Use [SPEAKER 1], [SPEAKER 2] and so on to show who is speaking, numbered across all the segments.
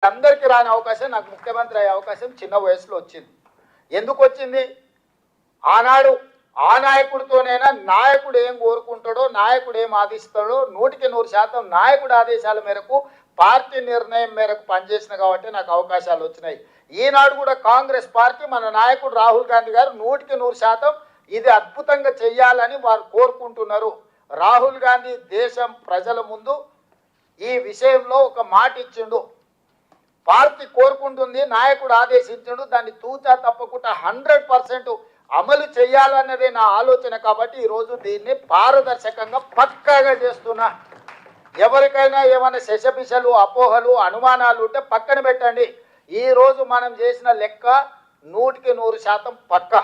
[SPEAKER 1] అందరికీ రాని అవకాశం నాకు ముఖ్యమంత్రి అయ్యే అవకాశం చిన్న వయసులో వచ్చింది. ఎందుకు వచ్చింది? ఆనాడు ఆ నాయకుడితోనైనా నాయకుడు ఏం కోరుకుంటాడో, నాయకుడు ఏం ఆదేశిస్తాడో 100% నాయకుడి ఆదేశాల మేరకు, పార్టీ నిర్ణయం మేరకు పనిచేసిన కాబట్టి నాకు అవకాశాలు వచ్చినాయి. ఈనాడు కూడా కాంగ్రెస్ పార్టీ మన నాయకుడు రాహుల్ గాంధీ గారు 100% ఇది అద్భుతంగా చెయ్యాలని వారు కోరుకుంటున్నారు. రాహుల్ గాంధీ దేశం ప్రజల ముందు ఈ విషయంలో ఒక మాట ఇచ్చిండు. పార్టీ కోరుకుంటుంది, నాయకుడు ఆదేశించడు, దాన్ని తూచా తప్పకుండా 100% అమలు చేయాలన్నదే నా ఆలోచన. కాబట్టి ఈరోజు దీన్ని పారదర్శకంగా పక్కాగా చేస్తున్నా. ఎవరికైనా ఏమైనా శశపిశలు, అపోహలు, అనుమానాలు ఉంటే పక్కన పెట్టండి. ఈరోజు మనం చేసిన లెక్క 100% పక్క.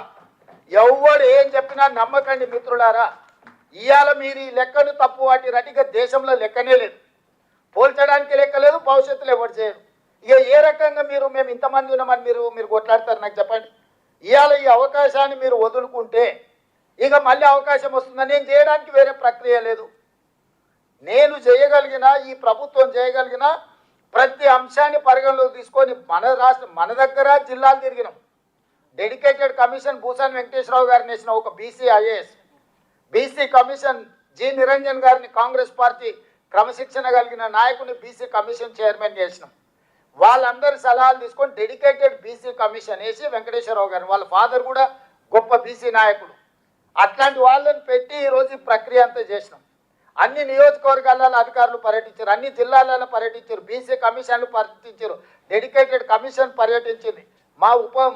[SPEAKER 1] ఎవరు ఏం చెప్పినా నమ్మకండి మిత్రులారా. ఇవాళ మీరు ఈ లెక్కను తప్పు వాటి రటిగా దేశంలో లెక్కనే లేదు, పోల్చడానికి లెక్క లేదు, భవిష్యత్తులో ఎవరు చేయరు. ఇక ఏ రకంగా మేము ఇంతమంది ఉన్నామని మీరు కొట్లాడతారు నాకు చెప్పండి. ఇవాళ ఈ అవకాశాన్ని మీరు వదులుకుంటే ఇక మళ్ళీ అవకాశం వస్తుందని నేను చేయడానికి వేరే ప్రక్రియ లేదు. నేను చేయగలిగిన, ఈ ప్రభుత్వం చేయగలిగిన ప్రతి అంశాన్ని పరిగణలోకి తీసుకొని మన దగ్గర జిల్లాలు తిరిగినాం. డెడికేటెడ్ కమిషన్ భూసాని వెంకటేశ్వరరావు గారిని వేసిన ఒక BC IAS, BC commission G Niranjan గారిని కాంగ్రెస్ పార్టీ క్రమశిక్షణ కలిగిన నాయకుని బీసీ కమిషన్ చైర్మన్ చేసినాం. వాళ్ళందరి సలహాలు తీసుకొని డెడికేటెడ్ బీసీ కమిషన్ వేసి వెంకటేశ్వరరావు గారిని, వాళ్ళ ఫాదర్ కూడా గొప్ప బీసీ నాయకుడు, అట్లాంటి వాళ్ళని పెట్టి ఈరోజు ఈ ప్రక్రియ అంతా చేసినాం. అన్ని నియోజకవర్గాలలో అధికారులు పర్యటించారు, అన్ని జిల్లాలలో పర్యటించారు, బీసీ కమిషన్లు పర్యటించారు, డెడికేటెడ్ కమిషన్ పర్యటించింది, మా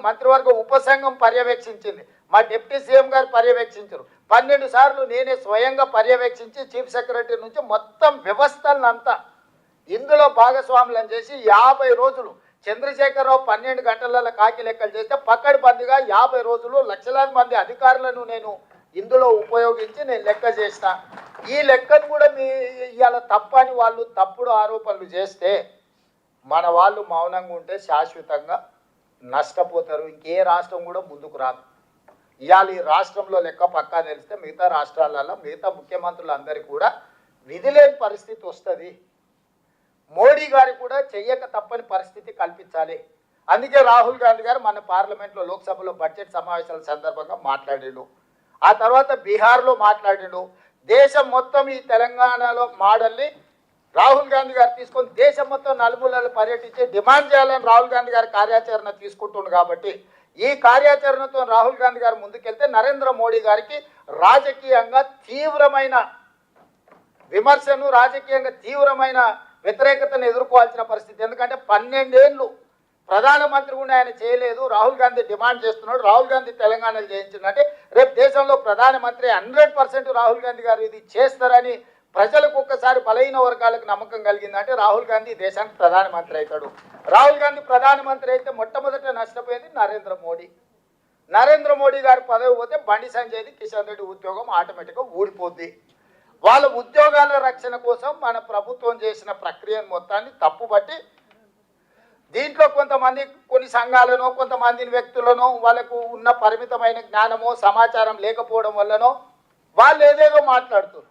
[SPEAKER 1] మంత్రివర్గ ఉపసంఘం పర్యవేక్షించింది, మా డిప్యూటీ సీఎం గారు పర్యవేక్షించారు. 12 సార్లు నేనే స్వయంగా పర్యవేక్షించి చీఫ్ సెక్రటరీ నుంచి మొత్తం వ్యవస్థలను అంతా ఇందులో భాగస్వాములను చేసి 50 రోజులు చంద్రశేఖరరావు 12 గంటలలో కాకి లెక్కలు చేస్తే పక్కడిబందిగా 50 రోజులు లక్షలాది మంది అధికారులను నేను ఇందులో ఉపయోగించి నేను లెక్క చేసిన. ఈ లెక్కను కూడా ఇవాళ తప్పని వాళ్ళు తప్పుడు ఆరోపణలు చేస్తే మన వాళ్ళు మౌనంగా ఉంటే శాశ్వతంగా నష్టపోతారు. ఇంకే రాష్ట్రం కూడా ముందుకు రాదు. ఇవాళ ఈ రాష్ట్రంలో లెక్క పక్కా తెలిస్తే మిగతా రాష్ట్రాలలో మిగతా ముఖ్యమంత్రులందరికీ కూడా విధి లేని పరిస్థితి వస్తుంది. మోడీ గారికి కూడా చెయ్యక తప్పని పరిస్థితి కల్పించాలి. అందుకే రాహుల్ గాంధీ గారు మన పార్లమెంట్లో లోక్సభలో బడ్జెట్ సమావేశాల సందర్భంగా మాట్లాడిండు. ఆ తర్వాత బీహార్లో మాట్లాడిండు. దేశం మొత్తం ఈ తెలంగాణలో మోడల్ని రాహుల్ గాంధీ గారు తీసుకొని దేశం మొత్తం నలుమూలలు పర్యటించి డిమాండ్ చేయాలని రాహుల్ గాంధీ గారు కార్యాచరణ తీసుకుంటుండు. కాబట్టి ఈ కార్యాచరణతో రాహుల్ గాంధీ గారు ముందుకెళ్తే నరేంద్ర మోడీ గారికి రాజకీయంగా తీవ్రమైన విమర్శను, రాజకీయంగా తీవ్రమైన వ్యతిరేకతను ఎదుర్కోవాల్సిన పరిస్థితి. ఎందుకంటే 12 ఏళ్ళు ప్రధానమంత్రి కూడా ఆయన చేయలేదు. రాహుల్ గాంధీ డిమాండ్ చేస్తున్నాడు, రాహుల్ గాంధీ తెలంగాణలో చేయించిందంటే రేపు దేశంలో ప్రధానమంత్రి 100% రాహుల్ గాంధీ గారు ఇది చేస్తారని ప్రజలకు ఒక్కసారి బలహీన వర్గాలకు నమ్మకం కలిగిందంటే రాహుల్ గాంధీ దేశానికి ప్రధానమంత్రి అవుతాడు. రాహుల్ గాంధీ ప్రధానమంత్రి అయితే మొట్టమొదట నష్టపోయేది నరేంద్ర మోడీ. నరేంద్ర మోడీ గారి పదవి పోతే బండి సంజయ్ది, కిషన్ రెడ్డి ఉద్యోగం ఆటోమేటిక్గా ఊడిపోద్ది. వాళ్ళ ఉద్యోగాల రక్షణ కోసం మన ప్రభుత్వం చేసిన ప్రక్రియను మొత్తాన్ని తప్పుబట్టి దీంట్లో కొన్ని సంఘాలను, కొంతమందిని వ్యక్తులను వాళ్ళకు ఉన్న పరిమితమైన జ్ఞానమో సమాచారం లేకపోవడం వల్లనో వాళ్ళు ఏదేదో మాట్లాడుతున్నారు.